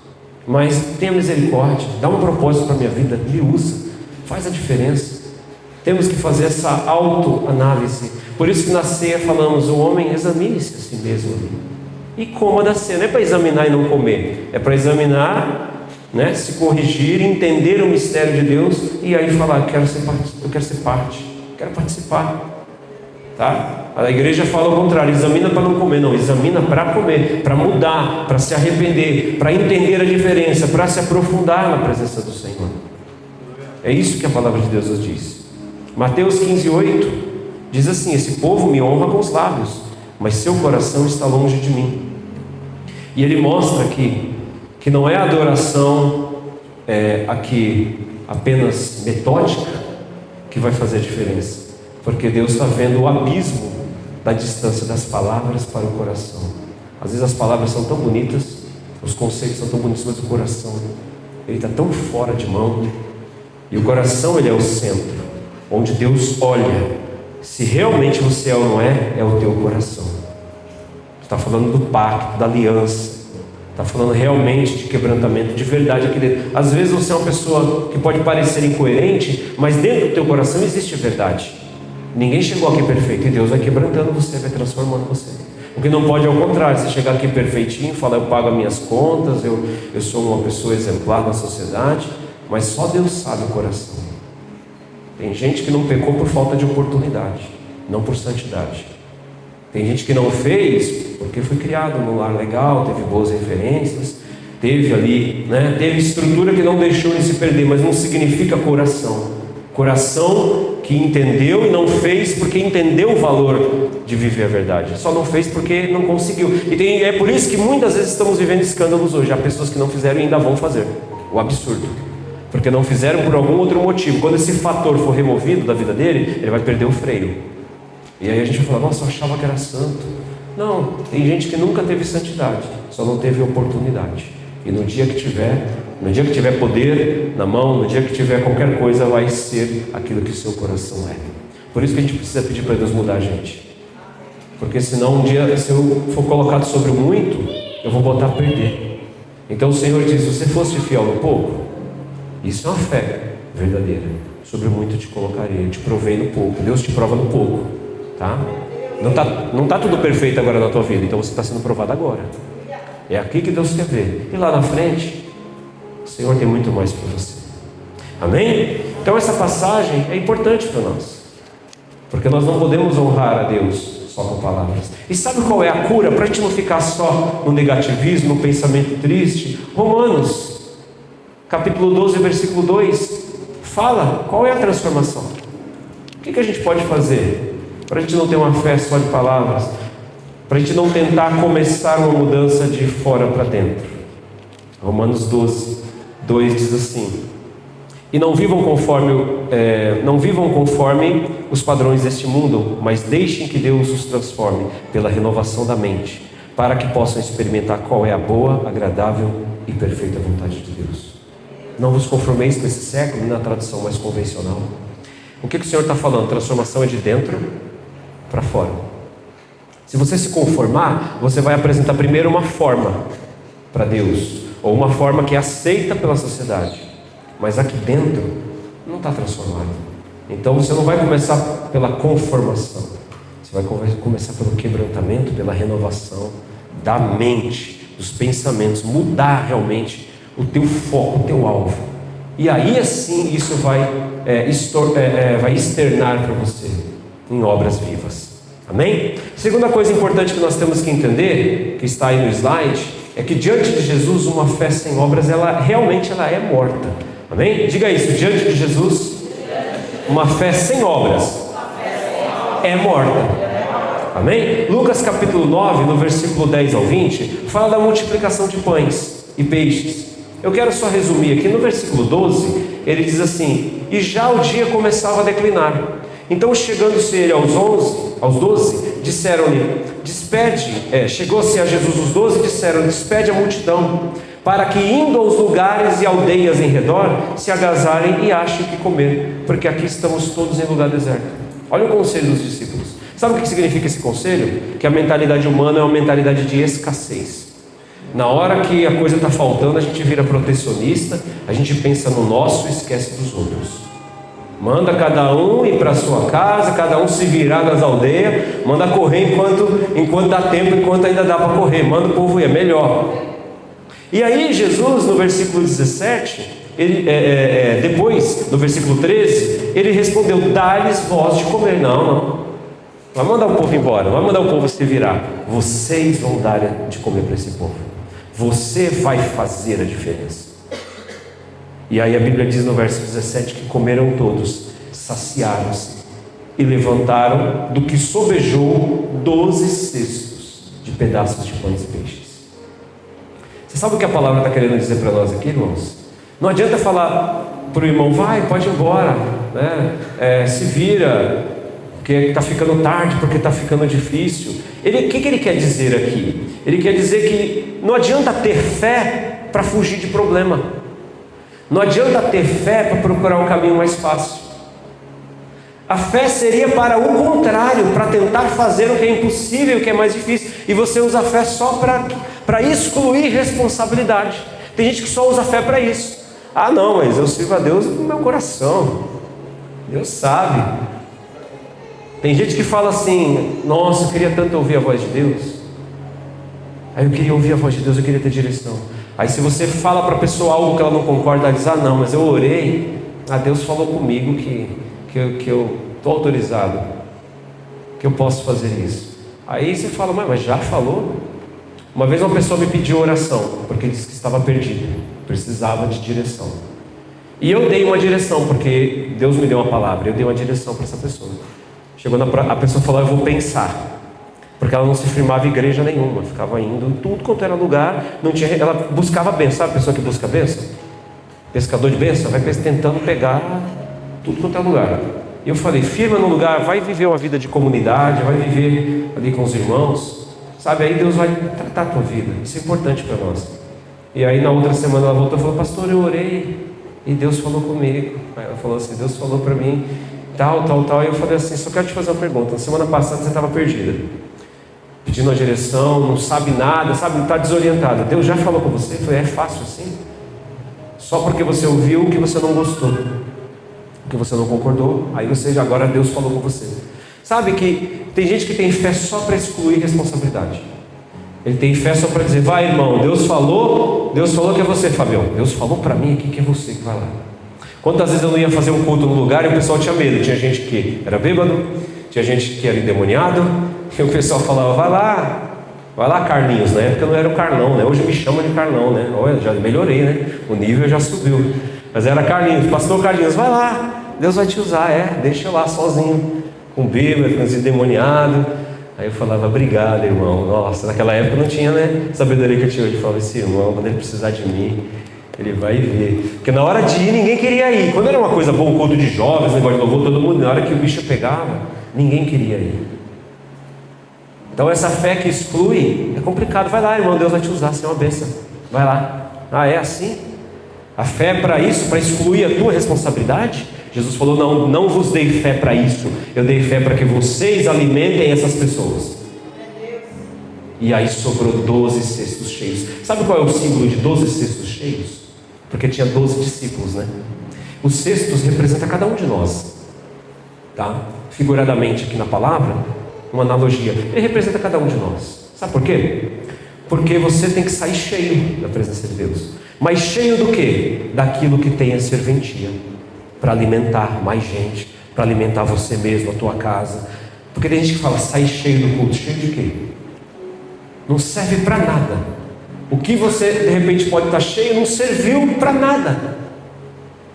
Mas tenha misericórdia, dá um propósito para a minha vida, me usa, faz a diferença. Temos que fazer essa autoanálise. Por isso que na ceia falamos: o homem examine-se a si mesmo e coma da ceia. Não é para examinar e não comer, é para examinar, né, se corrigir, entender o mistério de Deus e aí falar: eu quero ser parte, quero participar. Tá? A igreja fala o contrário: examina para não comer. Não, examina para comer, para mudar, para se arrepender, para entender a diferença, para se aprofundar na presença do Senhor. É isso que a palavra de Deus nos diz. Mateus 15:8 diz assim: esse povo me honra com os lábios, mas seu coração está longe de mim. E ele mostra que não é adoração aqui apenas metódica que vai fazer a diferença, porque Deus está vendo o abismo da distância das palavras para o coração. Às vezes as palavras são tão bonitas, os conceitos são tão bonitos, mas o coração, ele está tão fora de mão. E o coração, ele é o centro, onde Deus olha se realmente você é ou não é o teu coração. Está falando do pacto, da aliança, está falando realmente de quebrantamento, de verdade aqui dentro. Às vezes você é uma pessoa que pode parecer incoerente, mas dentro do teu coração existe verdade. Ninguém chegou aqui perfeito, e Deus vai quebrantando você, vai transformando você. O que não pode é o contrário: você chegar aqui perfeitinho, falar: eu pago as minhas contas, eu sou uma pessoa exemplar na sociedade, mas só Deus sabe o coração. Tem gente que não pecou por falta de oportunidade, não por santidade. Tem gente que não fez porque foi criado num lar legal, teve boas referências, teve ali, né, teve estrutura que não deixou ele se perder, mas não significa coração. Coração que entendeu e não fez porque entendeu o valor de viver a verdade. Só não fez porque não conseguiu. E é por isso que muitas vezes estamos vivendo escândalos hoje. Há pessoas que não fizeram e ainda vão fazer. O absurdo. Porque não fizeram por algum outro motivo. Quando esse fator for removido da vida dele, ele vai perder o freio. E aí a gente vai falar: nossa, eu achava que era santo. Não, tem gente que nunca teve santidade, só não teve oportunidade. E no dia que tiver poder na mão, no dia que tiver qualquer coisa, vai ser aquilo que o seu coração é. Por isso que a gente precisa pedir para Deus mudar a gente. Porque senão um dia, se eu for colocado sobre o muito, eu vou botar a perder. Então o Senhor diz: se você fosse fiel no pouco, isso é uma fé verdadeira. Sobre o muito eu te colocarei, eu te provei no pouco. Deus te prova no pouco, tá? Não está tudo perfeito agora na tua vida, então você está sendo provado agora. É aqui que Deus quer ver. E lá na frente, o Senhor tem muito mais para você. Amém? Então essa passagem é importante para nós, porque nós não podemos honrar a Deus só com palavras. E sabe qual é a cura para a gente não ficar só no negativismo, no pensamento triste? Romanos capítulo 12, versículo 2 fala qual é a transformação. O que a gente pode fazer para a gente não ter uma fé só de palavras, para a gente não tentar começar uma mudança de fora para dentro? Romanos 12, 2 diz assim: e não vivam conforme os padrões deste mundo, mas deixem que Deus os transforme pela renovação da mente, para que possam experimentar qual é a boa, agradável e perfeita vontade de Deus. Não vos conformeis com esse século, na tradução mais convencional. O que o Senhor está falando? Transformação é de dentro para fora. Se você se conformar, você vai apresentar primeiro uma forma para Deus, ou uma forma que é aceita pela sociedade, mas aqui dentro não está transformado. Então você não vai começar pela conformação, você vai começar pelo quebrantamento, pela renovação da mente, dos pensamentos, mudar realmente o teu foco, o teu alvo. E aí assim isso vai externar para você em obras vivas. Amém? Segunda coisa importante que nós temos que entender, que está aí no slide, é que diante de Jesus uma fé sem obras, ela realmente é morta. Amém? Diga isso: diante de Jesus uma fé sem obras é morta. Amém? Lucas capítulo 9, no versículo 10 ao 20, fala da multiplicação de pães e peixes. Eu quero só resumir aqui. No versículo 12, ele diz assim: e já o dia começava a declinar. Então, chegando-se ele aos 12, disseram-lhe: chegou-se a Jesus os 12 e disseram: despede a multidão, para que, indo aos lugares e aldeias em redor, se agasalhem e achem o que comer, porque aqui estamos todos em lugar deserto. Olha o conselho dos discípulos: Sabe o que significa esse conselho? Que a mentalidade humana é uma mentalidade de escassez. Na hora que a coisa está faltando, a gente vira protecionista, a gente pensa no nosso e esquece dos outros. Manda cada um ir para a sua casa, cada um se virar nas aldeias, manda correr enquanto dá tempo, enquanto ainda dá para correr, manda o povo ir, é melhor. E aí Jesus, no versículo 17, depois, no versículo 13, ele respondeu: dá-lhes voz de comer. Não vai mandar o povo embora, não vai mandar o povo se virar. Vocês vão dar de comer para esse povo. Você vai fazer a diferença. E aí a Bíblia diz no verso 17 que comeram todos, saciaram-se e levantaram do que sobejou 12 cestos de pedaços de pães e peixes. Você sabe o que a palavra está querendo dizer para nós aqui, irmãos? Não adianta falar para o irmão: vai, pode ir embora, né? Se vira, porque está ficando tarde, porque está ficando difícil. O que ele quer dizer aqui? Ele quer dizer que não adianta ter fé para fugir de problema. Não adianta ter fé para procurar um caminho mais fácil. A fé seria para o contrário, para tentar fazer o que é impossível, o que é mais difícil. E você usa a fé só para excluir responsabilidade. Tem gente que só usa a fé para isso. Ah não, mas eu sirvo a Deus no meu coração, Deus sabe. Tem gente que fala assim: nossa, eu queria tanto ouvir a voz de Deus. Aí eu queria ouvir a voz de Deus, eu queria ter direção. Aí se você fala para a pessoa algo que ela não concorda, ela diz: ah não, mas eu orei, Deus falou comigo que eu estou autorizado, que eu posso fazer isso. Aí você fala: mas já falou? Uma vez uma pessoa me pediu oração, porque disse que estava perdido, precisava de direção. E eu dei uma direção, porque Deus me deu uma palavra, eu dei uma direção para essa pessoa. Chegou a pessoa falou: eu vou pensar. Porque ela não se firmava em igreja nenhuma, ficava indo em tudo quanto era lugar, ela buscava bênção. Sabe a pessoa que busca bênção? Pescador de bênção, vai tentando pegar tudo quanto é lugar. E eu falei: firma no lugar, vai viver uma vida de comunidade, vai viver ali com os irmãos, sabe? Aí Deus vai tratar a tua vida, isso é importante para nós. E aí na outra semana ela voltou e falou: pastor, eu orei e Deus falou comigo. Aí ela falou assim: Deus falou para mim tal. E eu falei assim: só quero te fazer uma pergunta. Na semana passada você estava perdida, pedindo a direção, não sabe nada, está desorientado. Deus já falou com você? Eu falei: é fácil assim? Só porque você ouviu o que você não gostou, o que você não concordou, aí agora Deus falou com você. Sabe que tem gente que tem fé só para excluir responsabilidade. Ele tem fé só para dizer: vai irmão, Deus falou que é você, Fabião. Deus falou para mim aqui que é você que vai lá. Quantas vezes eu não ia fazer um culto no lugar e o pessoal tinha medo? Tinha gente que era bêbado, tinha gente que era endemoniado, e o pessoal falava: vai lá Carlinhos. Na época eu não era o Carlão, né? Hoje me chama de Carlão, né? Olha, já melhorei, né? O nível já subiu. Mas era Carlinhos: pastor Carlinhos, vai lá, Deus vai te usar, deixa eu lá sozinho, com bêbado, com endemoniado. Aí eu falava: obrigado irmão. Nossa, naquela época não tinha, né, sabedoria que eu tinha hoje. Eu falava: esse irmão, quando ele precisar de mim, ele vai ver. Porque na hora de ir, ninguém queria ir. Quando era uma coisa boa, um culto de jovens, negócio de louvor, todo mundo, na hora que o bicho pegava, ninguém queria ir. Então essa fé que exclui é complicado. Vai lá irmão, Deus vai te usar, você é uma bênção, vai lá. É assim? A fé é para isso, para excluir a tua responsabilidade? Jesus falou: não vos dei fé para isso, eu dei fé para que vocês alimentem essas pessoas. E aí sobrou 12 cestos cheios. Sabe qual é o símbolo de 12 cestos cheios? Porque tinha 12 discípulos, né? Os cestos representam cada um de nós, tá? Figuradamente aqui na palavra, uma analogia, ele representa cada um de nós. Sabe por quê? Porque você tem que sair cheio da presença de Deus. Mas cheio do quê? Daquilo que tem a serventia, para alimentar mais gente, para alimentar você mesmo, a tua casa. Porque tem gente que fala: sai cheio do culto. Cheio de quê? Não serve para nada. O que você de repente pode estar cheio não serviu para nada.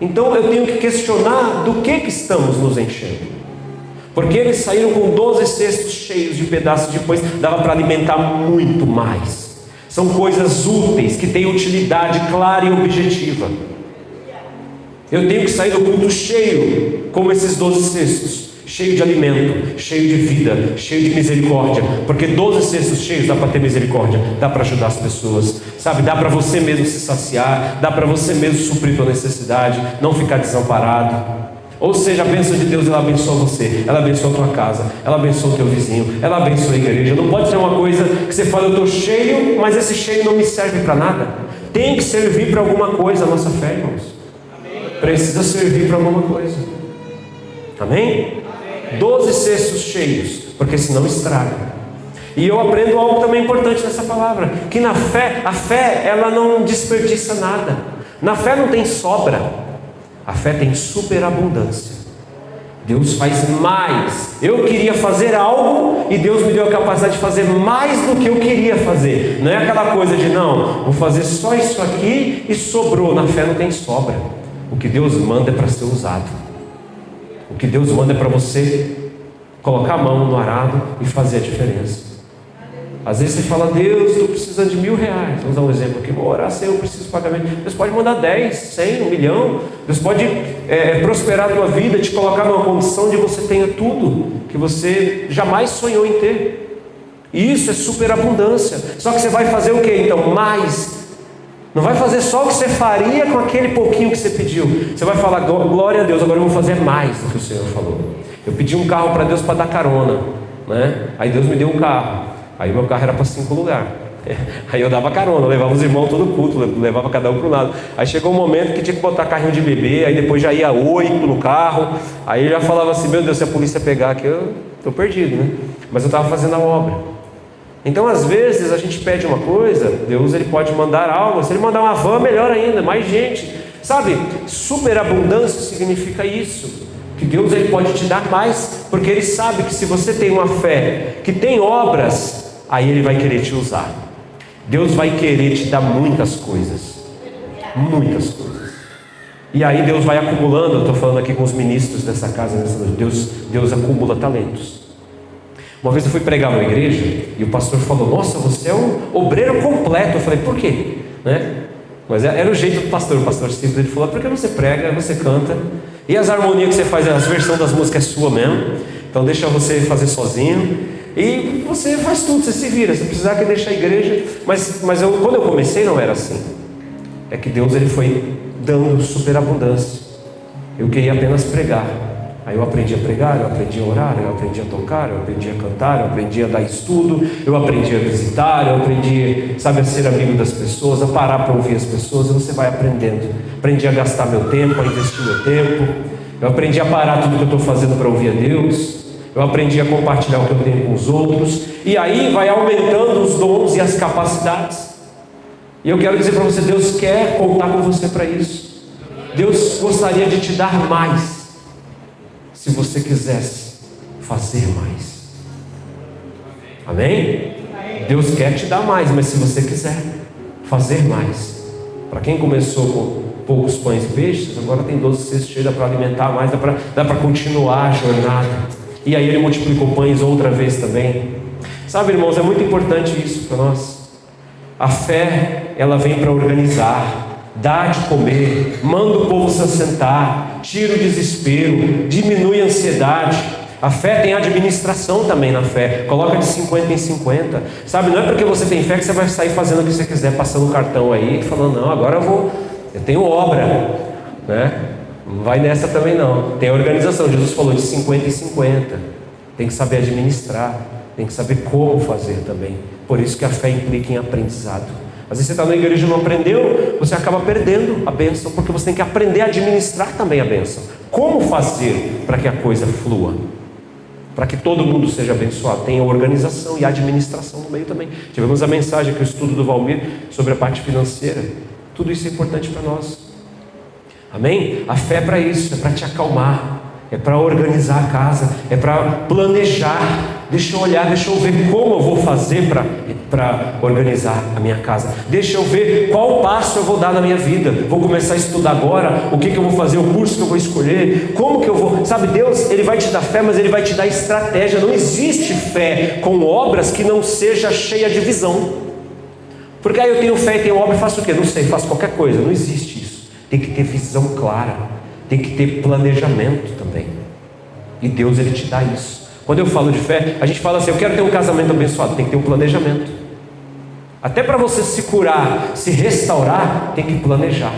Então eu tenho que questionar do que estamos nos enchendo. Porque eles saíram com 12 cestos cheios de pedaços de pães, dava para alimentar muito mais. São coisas úteis, que têm utilidade clara e objetiva. Eu tenho que sair do culto cheio, como esses 12 cestos, cheio de alimento, cheio de vida, cheio de misericórdia. Porque 12 cestos cheios dá para ter misericórdia, dá para ajudar as pessoas, sabe? Dá para você mesmo se saciar, dá para você mesmo suprir tua necessidade, não ficar desamparado. Ou seja, a bênção de Deus, ela abençoa você, ela abençoa a tua casa, ela abençoa o teu vizinho, ela abençoa a igreja. Não pode ser uma coisa que você fala, eu estou cheio, mas esse cheio não me serve para nada. Tem que servir para alguma coisa a nossa fé, irmãos. Precisa servir para alguma coisa. Amém? 12 cestos cheios, porque senão estraga. E eu aprendo algo também importante nessa palavra, que na fé, a fé, ela não desperdiça nada. Na fé não tem sobra. A fé tem superabundância. Deus faz mais. Eu queria fazer algo e Deus me deu a capacidade de fazer mais do que eu queria fazer. Não é aquela coisa de não, vou fazer só isso aqui e sobrou. Na fé não tem sobra. O que Deus manda é para ser usado. O que Deus manda é para você colocar a mão no arado e fazer a diferença. Às vezes você fala, Deus, estou precisando de R$1.000. Vamos dar um exemplo aqui, vou orar, Senhor, eu preciso pagamento. Deus pode mandar 10, 100, 1 milhão. Deus pode prosperar a tua vida, te colocar numa condição de você tenha tudo que você jamais sonhou em ter. E isso é superabundância. Só que você vai fazer o que então? Mais. Não vai fazer só o que você faria com aquele pouquinho que você pediu. Você vai falar, glória a Deus, agora eu vou fazer mais do que o Senhor falou. Eu pedi um carro para Deus para dar carona, né? Aí Deus me deu um carro. Aí meu carro era para 5 lugares. Aí eu dava carona, levava os irmãos todo culto, levava cada um para um lado. Aí chegou um momento que tinha que botar carrinho de bebê, aí depois já ia 8 no carro. Aí eu já falava assim, meu Deus, se a polícia pegar aqui, eu estou perdido, né? Mas eu estava fazendo a obra. Então às vezes a gente pede uma coisa, Deus ele pode mandar algo. Se ele mandar uma van, melhor ainda, mais gente. Sabe, superabundância significa isso. Que Deus ele pode te dar mais, porque Ele sabe que se você tem uma fé que tem obras, aí Ele vai querer te usar. Deus vai querer te dar muitas coisas. Muitas coisas. E aí Deus vai acumulando. Eu estou falando aqui com os ministros dessa casa nessa noite. Deus acumula talentos. Uma vez eu fui pregar numa igreja e o pastor falou, nossa, você é um obreiro completo. Eu falei, por quê? Né? Mas era o jeito do pastor. O pastor sempre ele falou, porque você prega, você canta, e as harmonias que você faz, as versões das músicas é sua mesmo, então deixa você fazer sozinho, e você faz tudo, você se vira, se precisar que deixa a igreja. Mas quando eu comecei não era assim. É que Deus ele foi dando superabundância. Eu queria apenas pregar. Aí eu aprendi a pregar, eu aprendi a orar, eu aprendi a tocar, eu aprendi a cantar, eu aprendi a dar estudo, eu aprendi a visitar, eu aprendi, sabe, a ser amigo das pessoas, a parar para ouvir as pessoas, e você vai aprendendo. Aprendi a gastar meu tempo, a investir meu tempo, eu aprendi a parar tudo que eu estou fazendo para ouvir a Deus, eu aprendi a compartilhar o que eu tenho com os outros, e aí vai aumentando os dons e as capacidades. E eu quero dizer para você, Deus quer contar com você para isso. Deus gostaria de te dar mais, se você quisesse fazer mais. Amém? Deus quer te dar mais, mas se você quiser fazer mais. Para quem começou com poucos pães e peixes, agora tem 12 cestos cheios, dá para alimentar mais, dá para continuar a jornada. E aí Ele multiplicou pães outra vez também. Sabe, irmãos, é muito importante isso para nós. A fé, ela vem para organizar, dá de comer, manda o povo se assentar, tira o desespero, diminui a ansiedade. A fé tem administração também na fé, coloca de 50 em 50. Sabe, não é porque você tem fé que você vai sair fazendo o que você quiser, passando o cartão aí, falando, não, agora eu tenho obra, né? Não vai nessa também não. Tem organização, Jesus falou de 50 em 50. Tem que saber administrar, tem que saber como fazer também. Por isso que a fé implica em aprendizado. Às vezes você está na igreja e não aprendeu, você acaba perdendo a bênção, porque você tem que aprender a administrar também a bênção. Como fazer para que a coisa flua? Para que todo mundo seja abençoado. Tem a organização e a administração no meio também. Tivemos a mensagem aqui, o estudo do Valmir, sobre a parte financeira. Tudo isso é importante para nós. Amém? A fé é para isso, é para te acalmar, é para organizar a casa, é para planejar. Deixa eu olhar, deixa eu ver como eu vou fazer para organizar a minha casa. Deixa eu ver qual passo eu vou dar na minha vida. Vou começar a estudar agora, o que eu vou fazer, o curso que eu vou escolher, como que eu vou... Sabe, Deus, Ele vai te dar fé, mas Ele vai te dar estratégia. Não existe fé com obras que não seja cheia de visão. Porque aí eu tenho fé e tenho obra e faço o quê? Não sei, faço qualquer coisa. Não existe isso. Tem que ter visão clara, tem que ter planejamento também. E Deus, Ele te dá isso. Quando eu falo de fé, a gente fala assim, eu quero ter um casamento abençoado. Tem que ter um planejamento. Até para você se curar, se restaurar, tem que planejar.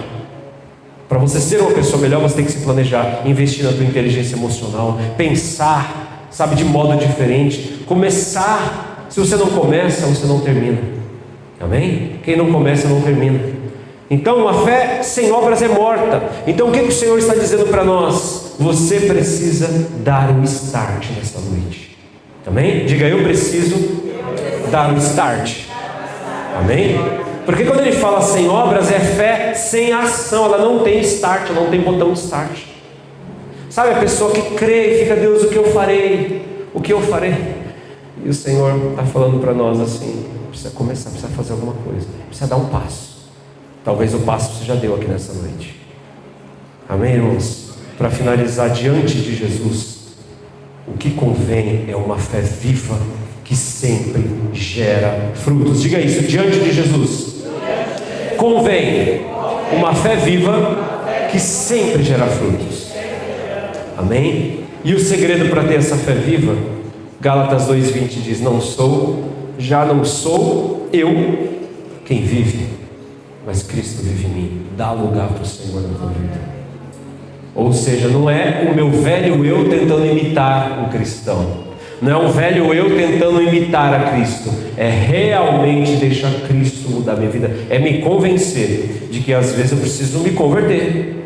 Para você ser uma pessoa melhor, você tem que se planejar, investir na tua inteligência emocional, pensar, sabe, de modo diferente, começar. Se você não começa, você não termina. Amém? Quem não começa, não termina. Então, uma fé sem obras é morta. Então, o que o Senhor está dizendo para nós? Você precisa dar um start nessa noite. Amém? Diga, eu preciso dar um start. Amém? Porque quando ele fala sem obras, é fé sem ação. Ela não tem start, ela não tem botão de start. Sabe a pessoa que crê e fica, Deus, o que eu farei? O que eu farei? E o Senhor está falando para nós assim, precisa começar, precisa fazer alguma coisa, precisa dar um passo. Talvez o passo você já deu aqui nessa noite. Amém, irmãos? Para finalizar, diante de Jesus, o que convém é uma fé viva que sempre gera frutos. Diga isso, diante de Jesus, convém uma fé viva que sempre gera frutos. Amém? E o segredo para ter essa fé viva, Gálatas 2:20 diz, já não sou eu quem vive, mas Cristo vive em mim. Dá lugar para o Senhor na tua vida. Ou seja, não é o meu velho eu tentando imitar um cristão, não é um velho eu tentando imitar a Cristo, é realmente deixar Cristo mudar minha vida, é me convencer de que às vezes eu preciso me converter,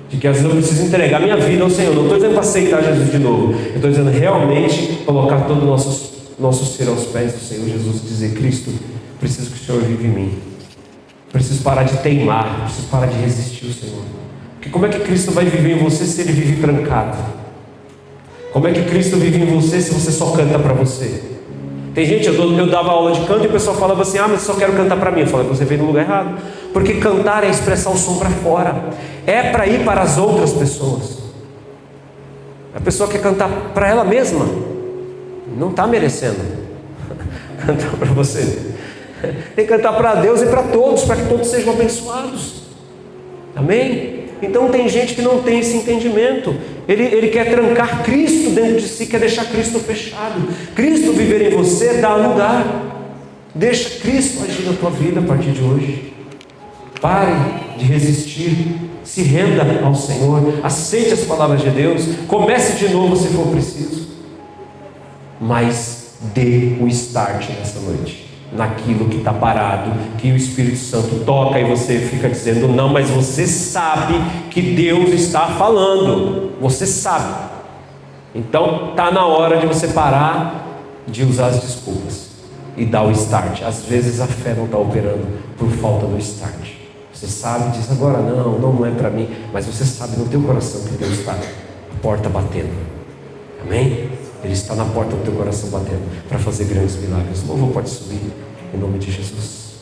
de que às vezes eu preciso entregar minha vida ao Senhor. Não estou dizendo para aceitar Jesus de novo, eu estou dizendo realmente colocar todo o nosso ser aos pés do Senhor Jesus e dizer, Cristo, preciso que o Senhor vive em mim, preciso parar de teimar, preciso parar de resistir ao Senhor. Porque como é que Cristo vai viver em você se Ele vive trancado? Como é que Cristo vive em você se você só canta para você? Tem gente, eu dava aula de canto e o pessoal falava assim, mas eu só quero cantar para mim. Eu falei, você veio no lugar errado. Porque cantar é expressar o som para fora, é para ir para as outras pessoas. A pessoa quer cantar para ela mesma, não está merecendo cantar para você. Tem que cantar para Deus e para todos, para que todos sejam abençoados. Amém? Então tem gente que não tem esse entendimento. Ele quer trancar Cristo dentro de si, quer deixar Cristo fechado. Cristo viver em você dá lugar. Deixa Cristo agir na tua vida a partir de hoje. Pare de resistir, se renda ao Senhor, aceite as palavras de Deus, comece de novo se for preciso, mas dê o start nessa noite, naquilo que está parado, que o Espírito Santo toca e você fica dizendo não, mas você sabe que Deus está falando, você sabe. Então está na hora de você parar de usar as desculpas e dar o start. Às vezes a fé não está operando por falta do start. Você sabe, diz agora não é para mim, mas você sabe no teu coração que Deus está a porta batendo. Amém? Ele está na porta do teu coração batendo para fazer grandes milagres. O louvor pode subir em nome de Jesus.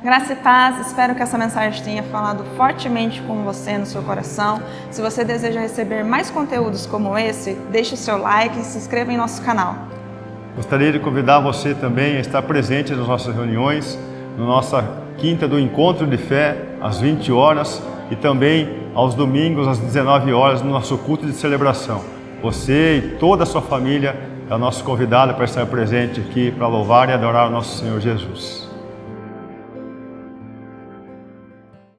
Graça e paz, espero que essa mensagem tenha falado fortemente com você no seu coração. Se você deseja receber mais conteúdos como esse, deixe o seu like e se inscreva em nosso canal. Gostaria de convidar você também a estar presente nas nossas reuniões, na nossa quinta do Encontro de Fé, às 20 horas, e também aos domingos, às 19 horas, no nosso culto de celebração. Você e toda a sua família é o nosso convidado para estar presente aqui, para louvar e adorar o nosso Senhor Jesus.